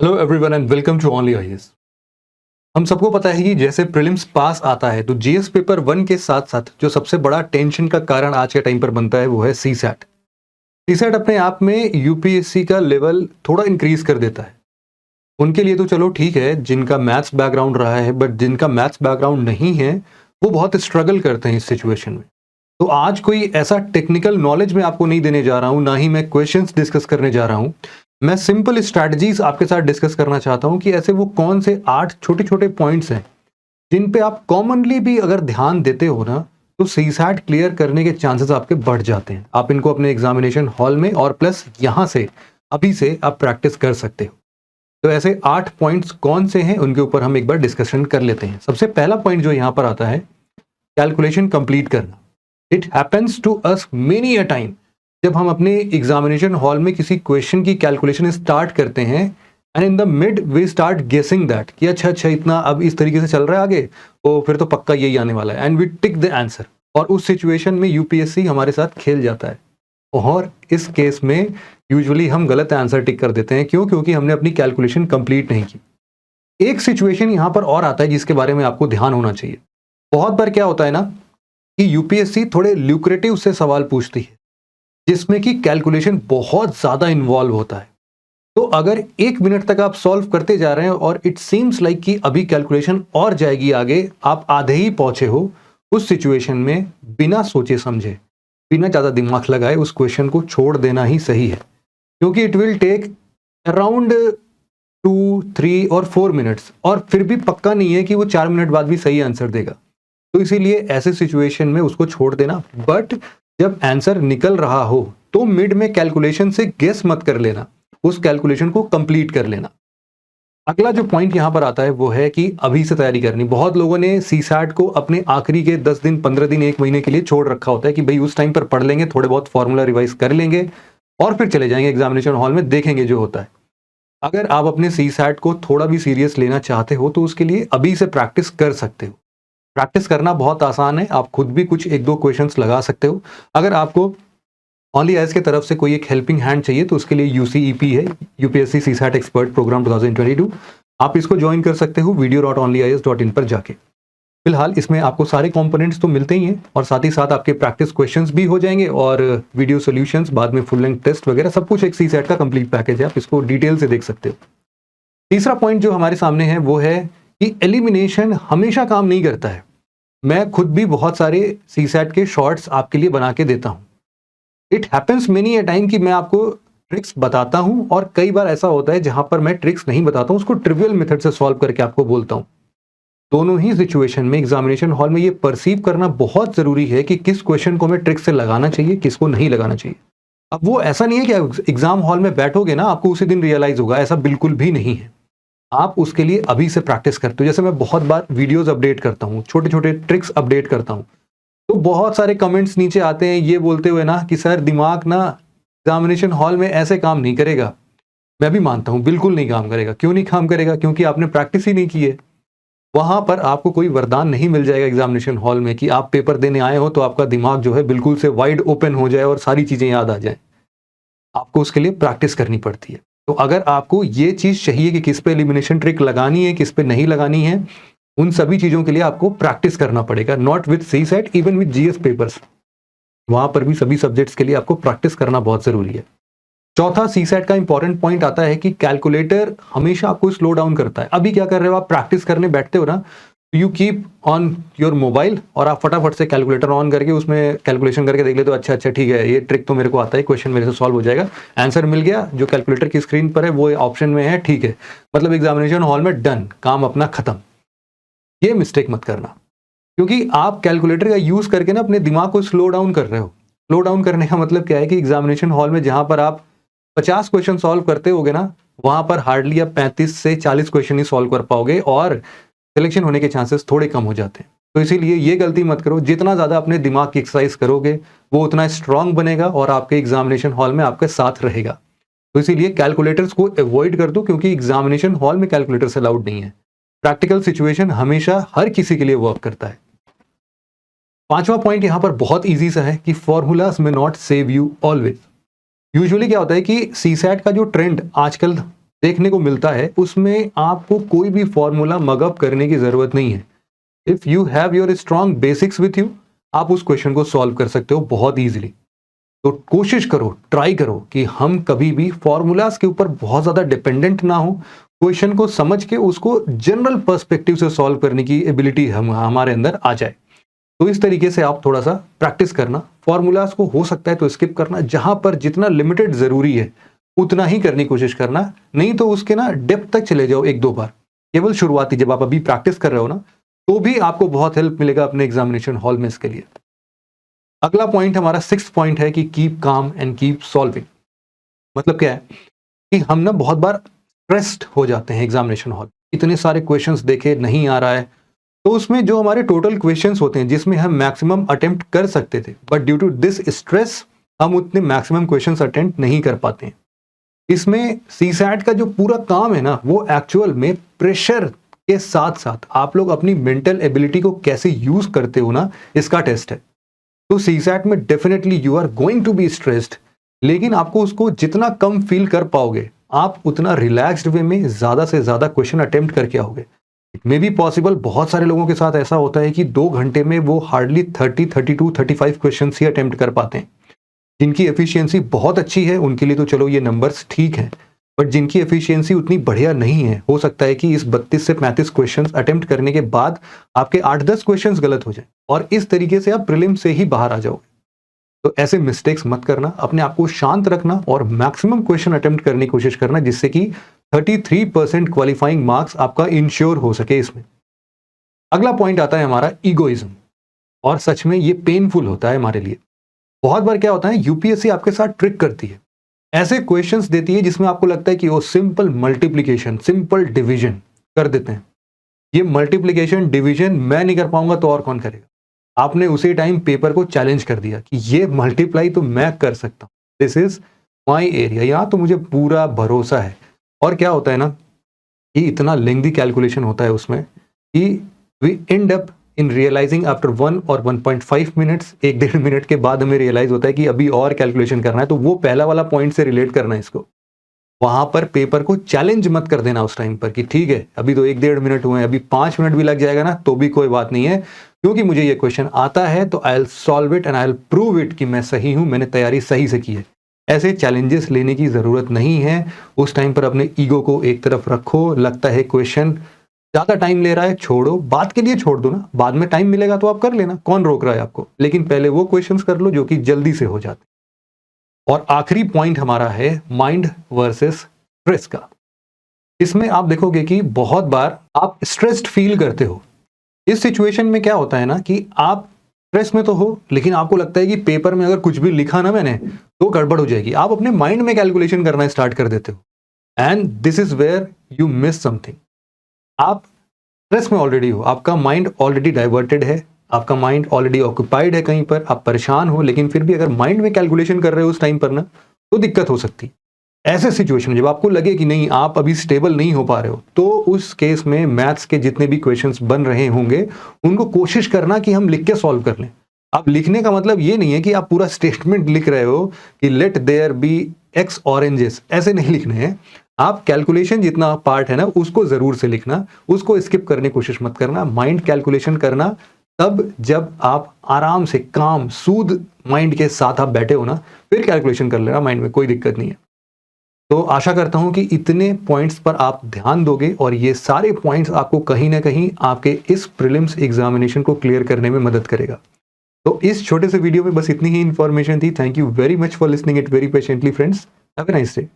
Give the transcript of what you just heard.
Hello everyone and welcome to only IAS. हम सबको पता है कि जैसे प्रीलिम्स पास आता है तो जीएस पेपर 1 के साथ साथ जो सबसे बड़ा टेंशन का कारण आज के टाइम पर बनता है वो है सीसैट। सीसैट अपने आप में यूपीएससी का लेवल थोड़ा इंक्रीज कर देता है। उनके लिए तो चलो ठीक है जिनका मैथ्स बैकग्राउंड रहा है, बट जिनका मैथ्स बैकग्राउंड नहीं है वो बहुत स्ट्रगल करते हैं इस सिचुएशन में। तो आज कोई ऐसा टेक्निकल नॉलेज मैं आपको नहीं देने जा रहा हूं, ना ही मैं क्वेश्चंस डिस्कस करने जा रहा हूं। मैं सिंपल स्ट्रैटेजीज आपके साथ डिस्कस करना चाहता हूं कि ऐसे वो कौन से 8 छोटे छोटे पॉइंट्स हैं जिन पे आप कॉमनली भी अगर ध्यान देते हो ना तो सीसैट क्लियर करने के चांसेस आपके बढ़ जाते हैं। आप इनको अपने एग्जामिनेशन हॉल में और प्लस यहां से अभी से आप प्रैक्टिस कर सकते हो। तो ऐसे 8 पॉइंट्स कौन से हैं उनके ऊपर हम एक बार डिस्कशन कर लेते हैं। सबसे पहला पॉइंट जो यहां पर आता है, कैलकुलेशन कंप्लीट करना। It happens to us many a time. जब हम अपने एग्जामिनेशन हॉल में किसी क्वेश्चन की कैलकुलेशन स्टार्ट करते हैं and in the mid we start guessing that कि अच्छा इतना अब इस तरीके से चल रहा है आगे, तो फिर तो पक्का यही आने वाला है, and we tick the answer. और उस सिचुएशन में यूपीएससी हमारे साथ खेल जाता है और इस केस में यूजुअली हम गलत आंसर टिक कर देते हैं। क्यों? क्योंकि हमने अपनी कैलकुलेशन कंप्लीट नहीं की। एक सिचुएशन यहां पर और आता है जिसके बारे में आपको ध्यान होना चाहिए। बहुत बार क्या होता है ना कि यूपीएससी थोड़े ल्यूक्रेटिव से सवाल पूछती है जिसमें कि कैलकुलेशन बहुत ज्यादा इन्वॉल्व होता है। तो अगर 1 मिनट तक आप सॉल्व करते जा रहे हैं और इट सीम्स लाइक कि अभी कैलकुलेशन और जाएगी आगे, आप आधे ही पहुंचे हो, उस सिचुएशन में बिना सोचे समझे, बिना ज्यादा दिमाग लगाए उस क्वेश्चन को छोड़ देना ही सही है। क्योंकि इट विल टेक अराउंड 2, 3 और 4 मिनट्स, और फिर भी पक्का नहीं है कि वो 4 मिनट बाद भी सही आंसर देगा। तो इसीलिए ऐसे सिचुएशन में उसको छोड़ देना। बट जब आंसर निकल रहा हो तो मिड में कैलकुलेशन से गेस मत कर लेना, उस कैलकुलेशन को कंप्लीट कर लेना। अगला जो पॉइंट यहां पर आता है वो है कि अभी से तैयारी करनी। बहुत लोगों ने सीसैट को अपने आखिरी के 10 दिन, 15 दिन, 1 महीने के लिए छोड़ रखा होता है कि भाई उस टाइम पर पढ़ लेंगे, थोड़े बहुत फॉर्मूला रिवाइज कर लेंगे और फिर चले जाएंगे एग्जामिनेशन हॉल में, देखेंगे जो होता है। अगर आप अपने सीसैट को थोड़ा भी सीरियस लेना चाहते हो तो उसके लिए अभी से प्रैक्टिस कर सकते हो। प्रैक्टिस करना बहुत आसान है, आप खुद भी कुछ 1-2 क्वेश्चंस लगा सकते हो। अगर आपको ओनली आईएएस की तरफ से कोई एक हेल्पिंग हैंड चाहिए तो उसके लिए यूसीईपी है, यूपीएससी सीसैट एक्सपर्ट प्रोग्राम 2022। आप इसको ज्वाइन कर सकते हो video.onlyis.in पर जाके। फिलहाल इसमें आपको सारे कंपोनेंट्स तो मिलते ही हैं और साथ ही साथ आपके प्रैक्टिस क्वेश्चंस भी हो जाएंगे और वीडियो सॉल्यूशंस, बाद में फुल लेंथ टेस्ट वगैरह सब कुछ एक सीसैट का कंप्लीट पैकेज है, आप इसको डिटेल से देख सकते हो। तीसरा पॉइंट जो हमारे सामने है वो है कि एलिमिनेशन हमेशा काम नहीं करता है। मैं खुद भी बहुत सारे सीसैट के शॉर्ट्स आपके लिए बना के देता हूं। It happens many a time कि मैं आपको ट्रिक्स बताता हूं और कई बार ऐसा होता है जहां पर मैं ट्रिक्स नहीं बताता हूं, उसको ट्रिवियल मेथड से सॉल्व करके आपको बोलता हूं। दोनों ही सिचुएशन में एग्जामिनेशन हॉल में ये परसीव करना बहुत जरूरी है कि किस क्वेश्चन को हमें ट्रिक से लगाना चाहिए, किसको नहीं लगाना चाहिए। अब वो ऐसा नहीं है कि एग्जाम हॉल में बैठोगे ना आपको उसी दिन रियलाइज होगा, ऐसा बिल्कुल भी नहीं है। आप उसके लिए अभी से प्रैक्टिस करते हो। जैसे मैं बहुत बार वीडियोस अपडेट करता हूँ, छोटे छोटे ट्रिक्स अपडेट करता हूँ, तो बहुत सारे कमेंट्स नीचे आते हैं ये बोलते हुए ना कि सर दिमाग ना एग्जामिनेशन हॉल में ऐसे काम नहीं करेगा। मैं भी मानता हूँ बिल्कुल नहीं काम करेगा। क्यों नहीं काम करेगा? क्योंकि आपने प्रैक्टिस ही नहीं की है। वहां पर आपको कोई वरदान नहीं मिल जाएगा एग्जामिनेशन हॉल में कि आप पेपर देने आए हो तो आपका दिमाग जो है बिल्कुल से वाइड ओपन हो जाए और सारी चीजें याद आ जाए। आपको उसके लिए प्रैक्टिस करनी पड़ती है। तो अगर आपको ये चीज चाहिए कि किस पे एलिमिनेशन ट्रिक लगानी है, किस पे नहीं लगानी है, उन सभी चीजों के लिए आपको प्रैक्टिस करना पड़ेगा। Not with CSAT, even with GS papers, वहां पर भी सभी सब्जेक्ट्स के लिए आपको प्रैक्टिस करना बहुत जरूरी है। चौथा सीसैट का इंपॉर्टेंट पॉइंट आता है कि कैलकुलेटर हमेशा आपको स्लो डाउन करता है। अभी क्या कर रहे हो, आप प्रैक्टिस करने बैठते हो ना, you keep on your mobile और आप फटाफट से कैलकुलेटर ऑन करके उसमें कैलकुलेशन करके देख लेते हो। अच्छा ठीक है, ये ट्रिक तो मेरे को आता है, क्वेश्चन मेरे से सॉल्व हो जाएगा, आंसर मिल गया, जो कैलकुलेटर की स्क्रीन पर है वो ऑप्शन में है, ठीक है, मतलब एग्जामिनेशन हॉल में डन, काम अपना खत्म। ये मिस्टेक मत करना, क्योंकि आप कैलकुलेटर का यूज करके ना अपने दिमाग को स्लो डाउन कर रहे हो। स्लो डाउन करने का मतलब क्या है कि एग्जामिनेशन हॉल में जहां पर आप 50 क्वेश्चन सॉल्व करते होगे ना, वहां पर हार्डली आप 35 से 40 क्वेश्चन ही सॉल्व कर पाओगे और सिलेक्शन होने के चांसेस थोड़े कम हो जाते हैं। तो इसीलिए ये गलती मत करो। जितना ज्यादा अपने दिमाग की एक्सरसाइज करोगे वो उतना स्ट्रांग बनेगा और आपके एग्जामिनेशन हॉल में आपके साथ रहेगा। तो इसीलिए कैलकुलेटर्स को अवॉइड कर दो, क्योंकि एग्जामिनेशन हॉल में कैलकुलेटर्स अलाउड नहीं है। प्रैक्टिकल सिचुएशन हमेशा हर किसी के लिए वर्क करता है। पांचवा पॉइंट यहां पर बहुत ईजी सा है कि फॉर्मूलाज में not save you always. Usually क्या होता है कि सीसैट का जो ट्रेंड आजकल देखने को मिलता है उसमें आपको कोई भी फॉर्मूला मगअप करने की जरूरत नहीं है। If you have your strong basics with you, आप उस क्वेश्चन को सॉल्व कर सकते हो बहुत इजीली। तो कोशिश करो, ट्राई करो कि हम कभी भी फॉर्मूलाज के ऊपर बहुत ज्यादा डिपेंडेंट ना हो। क्वेश्चन को समझ के उसको जनरल पर्सपेक्टिव से सॉल्व करने की एबिलिटी हमारे अंदर आ जाए। तो इस तरीके से आप थोड़ा सा प्रैक्टिस करना, फॉर्मूलाज को हो सकता है तो स्किप करना, जहां पर जितना लिमिटेड जरूरी है उतना ही करने की कोशिश करना, नहीं तो उसके ना डेप्थ तक चले जाओ एक दो बार। केवल शुरुआती जब आप अभी प्रैक्टिस कर रहे हो ना, तो भी आपको बहुत हेल्प मिलेगा अपने एग्जामिनेशन हॉल में इसके लिए। अगला पॉइंट हमारा 6th पॉइंट है कि keep calm and keep solving. मतलब क्या है कि हम ना बहुत बार स्ट्रेस्ड हो जाते हैं एग्जामिनेशन हॉल, इतने सारे क्वेश्चंस देखे नहीं आ रहा है, तो उसमें जो हमारे टोटल क्वेश्चंस होते हैं जिसमें हम मैक्सिमम अटेम्प्ट कर सकते थे, but due to this stress हम उतने मैक्सिमम क्वेश्चंस अटेम्प्ट नहीं कर पाते हैं। इसमें सीसैट का जो पूरा काम है ना, वो एक्चुअल में प्रेशर के साथ साथ आप लोग अपनी मेंटल एबिलिटी को कैसे यूज करते हो ना, इसका टेस्ट है। तो सीसैट में definitely you are going to be stressed, लेकिन आपको उसको जितना कम फील कर पाओगे, आप उतना रिलैक्स्ड वे में ज्यादा से ज्यादा क्वेश्चन अटेम्प्ट करके आओगे। इट मे बी पॉसिबल, बहुत सारे लोगों के साथ ऐसा होता है कि 2 घंटे में वो हार्डली 30, 32, 35 क्वेश्चन ही अटेम्प्ट कर पाते हैं। जिनकी एफिशिएंसी बहुत अच्छी है उनके लिए तो चलो ये नंबर्स ठीक है, बट जिनकी एफिशिएंसी उतनी बढ़िया नहीं है, हो सकता है कि इस 32 से 35 क्वेश्चंस अटेम्प्ट करने के बाद आपके 8-10 क्वेश्चंस गलत हो जाए और इस तरीके से आप प्रीलिम से ही बाहर आ जाओगे। तो ऐसे मिस्टेक्स मत करना, अपने आप को शांत रखना और मैक्सिमम क्वेश्चन अटेम्प्ट करने की कोशिश करना, जिससे कि 33% क्वालिफाइंग मार्क्स आपका इंश्योर हो सके इसमें। अगला पॉइंट आता है हमारा ईगोइज्म, और सच में ये पेनफुल होता है हमारे लिए। बहुत बार क्या होता है, यूपीएससी आपके साथ ट्रिक करती है, ऐसे क्वेश्चंस देती है जिसमें आपको लगता है कि वो सिंपल मल्टीप्लिकेशन, सिंपल डिवीजन कर देते हैं। ये मल्टीप्लिकेशन डिवीजन मैं नहीं कर पाऊंगा तो और कौन करेगा। आपने उसी टाइम पेपर को चैलेंज कर दिया कि ये मल्टीप्लाई तो मैं कर सकता हूं, दिस इज माय एरिया, यहां तो मुझे पूरा भरोसा है। और क्या होता है ना कि इतना लेंथी कैलकुलेशन होता है उसमें कि we end up in realising after 1 और 1.5 मिनट्स, 1-1.5 मिनट के बाद हमें रियलाइज होता है कि अभी और कैलकुलेशन करना है। तो वो पहला वाला पॉइंट से रिलेट करना है इसको। वहां पर पेपर को चैलेंज मत कर देना उस टाइम पर कि ठीक है अभी तो 1-1.5 मिनट हुए हैं, अभी 5 मिनट भी लग जाएगा ना तो भी कोई बात नहीं है, क्योंकि मुझे ये क्वेश्चन आता है तो I will solve it and I will prove it कि मैं सही हूं, मैंने तैयारी सही से की है। ऐसे चैलेंजेस लेने की जरूरत नहीं है। उस टाइम पर अपने ईगो को एक तरफ रखो, लगता है क्वेश्चन ज्यादा टाइम ले रहा है, छोड़ो, बाद के लिए छोड़ दो ना, बाद में टाइम मिलेगा तो आप कर लेना, कौन रोक रहा है आपको, लेकिन पहले वो क्वेश्चंस कर लो जो कि जल्दी से हो जाते। और आखिरी पॉइंट हमारा है माइंड वर्सेस स्ट्रेस का। इसमें आप देखोगे कि बहुत बार आप स्ट्रेस्ड फील करते हो। इस सिचुएशन में क्या होता है ना कि आप स्ट्रेस में तो हो, लेकिन आपको लगता है कि पेपर में अगर कुछ भी लिखा ना मैंने तो गड़बड़ हो जाएगी। आप अपने माइंड में कैलकुलेशन करना स्टार्ट कर देते हो, and this is where you miss something. आप स्ट्रेस में ऑलरेडी हो, आपका माइंड ऑलरेडी डाइवर्टेड है, आपका माइंड ऑलरेडी ऑक्यूपाइड है कहीं पर, आप परेशान हो, लेकिन फिर भी अगर माइंड में कैलकुलेशन कर रहे हो उस टाइम पर ना, तो दिक्कत हो सकती। ऐसे सिचुएशन जब आपको लगे कि नहीं आप अभी स्टेबल नहीं हो पा रहे हो, तो उस केस में मैथ्स के जितने भी क्वेश्चंस बन रहे होंगे उनको कोशिश करना कि हम लिख के सॉल्व कर लें। अब लिखने का मतलब ये नहीं है कि आप पूरा स्टेटमेंट लिख रहे हो कि let there be X oranges, ऐसे नहीं लिखने हैं। आप कैलकुलेशन जितना पार्ट है ना उसको जरूर से लिखना, उसको स्किप करने की कोशिश मत करना। माइंड कैलकुलेशन करना तब जब आप आराम से काम सूद माइंड के साथ आप बैठे हो ना, फिर कैलकुलेशन कर लेना माइंड में, कोई दिक्कत नहीं है। तो आशा करता हूं कि इतने पॉइंट्स पर आप ध्यान दोगे और ये सारे पॉइंट्स आपको कहीं ना कहीं आपके इस प्रीलिम्स एग्जामिनेशन को क्लियर करने में मदद करेगा। तो इस छोटे से वीडियो में बस इतनी ही इंफॉर्मेशन थी। Thank you very much for listening it very patiently friends. Have a nice day.